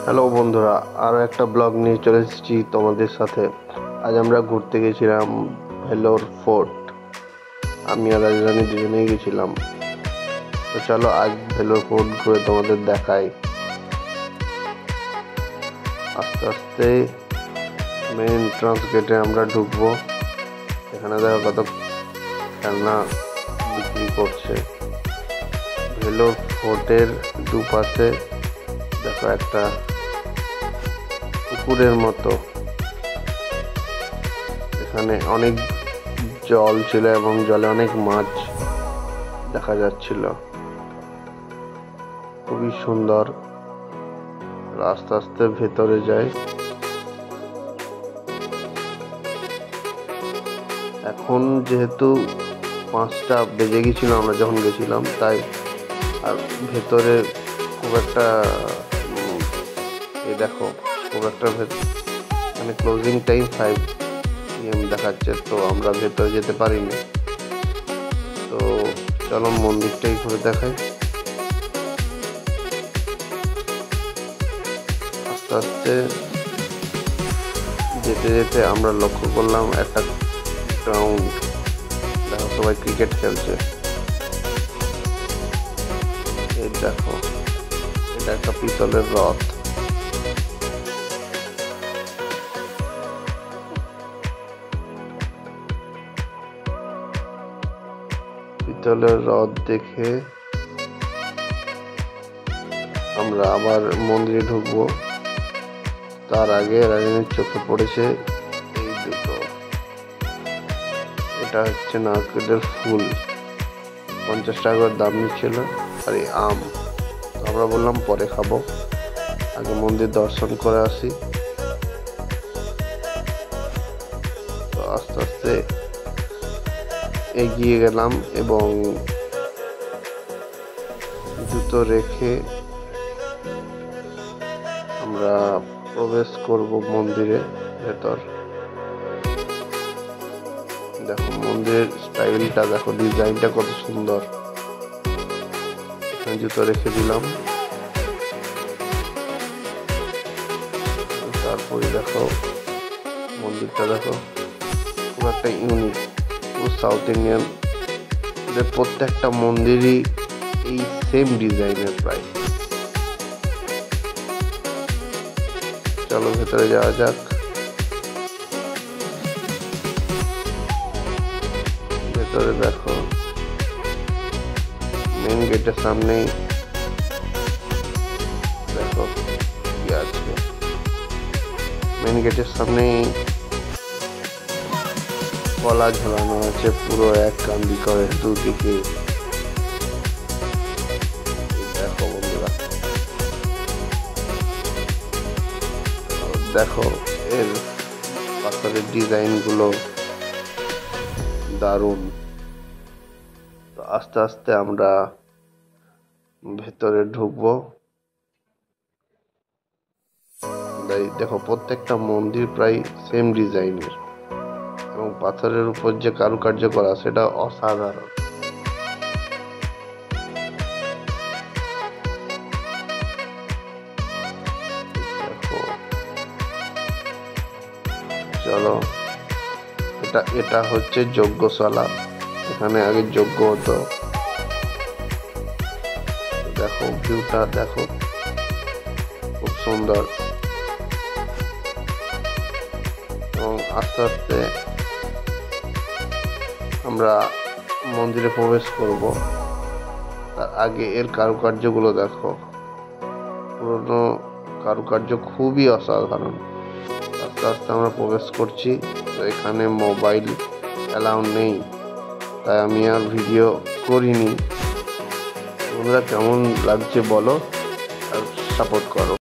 Hello বন্ধুরা, আরও একটা ব্লগ নিয়ে চলে এসেছি তোমাদের সাথে। আজ আমরা ঘুরতে গেছিলাম ভেলোর ফোর্ট। আমি আর রাজরানী দুজনেই গেছিলাম। তো চলো আজ ভেলোর ফোর্ট ঘুরে তোমাদের দেখাই। আস্তে আস্তে মেন এন্ট্রান্স গেটে আমরা ঢুকবো। এখানে দেখো কত খেলনা বিক্রি করছে। ভেলোর ফোর্টের দুপাশে দেখো একটা পুকুরের মতো, এখানে অনেক জল ছিল এবং জলে অনেক মাছ দেখা যাচ্ছিল। খুবই সুন্দর। আস্তে আস্তে ভেতরে যাই। এখন যেহেতু 5টা বেজে গেছিল আমরা যখন গেছিলাম, তাই আর ভেতরে খুব একটা দেখো খুব একটা মানে ক্লোজিং টাইম 5 PM দেখাচ্ছে, তো আমরা ভেতরে যেতে পারিনি। তো চলো মন্দিরটাই ঘুরে দেখাই। আস্তে আস্তে যেতে যেতে আমরা লক্ষ্য করলাম একটা গ্রাউন্ড। দেখো সবাই ক্রিকেট খেলছে। এই দেখো, এটা একটা পিতলের রথ। পিতলের রথ দেখে আমরা আবার মন্দিরে ঢুকবো। তার আগে রাজনীর চোখে পড়েছে এই দুটো। এটা হচ্ছে নারকেলের ফুল, 50 টাকা করে দাম নিচ্ছিল। আর এই আম, তো আমরা বললাম পরে খাবো, আগে মন্দির দর্শন করে আসি। তো আস্তে আস্তে এগিয়ে গেলাম এবং জুতো রেখে আমরা প্রবেশ করব মন্দিরের ভেতর। দেখো মন্দিরের স্টাইলটা দেখো, ডিজাইনটা কত সুন্দর। এখানে জুতো রেখে দিলাম। তারপরে দেখো মন্দিরটা দেখো, খুব একটা ইউনিক। সাউথ ইন্ডিয়ান প্রত্যেকটা মন্দিরই এই সেম ডিজাইনের প্রায়। চলো ভেতরে যাওয়া যাক। ভেতরে দেখো মেন গেটের সামনেই দেখো কি আছে। মেন গেটের সামনেই কলা ঝোলানো আছে পুরো এক কান্দি করে দুদিকে। দেখো বন্ধুরা, দেখো এর পাথরের ডিজাইন গুলো দারুণ। তো আস্তে আস্তে আমরা ভেতরে ঢুকবো। দেখো প্রত্যেকটা মন্দির প্রায় সেম ডিজাইনের এবং পাথরের উপর যে কারুকার্য করা সেটা অসাধারণ। দেখো, চলো এটা হচ্ছে যজ্ঞশালা। এখানে আগে যজ্ঞ হতো। দেখো ভিউটা দেখো, খুব সুন্দর। এবং আস্তে আস্তে আমরা মন্দিরে প্রবেশ করব। তার আগে এর কারুকার্যগুলো দেখো, পুরনো কারুকার্য খুবই অসাধারণ। আস্তে আস্তে আমরা প্রবেশ করছি। তো এখানে মোবাইল অ্যালাউ নেই, তাই আমি আর ভিডিও করিনি। তোমরা কেমন লাগছে বলো আর সাপোর্ট করো।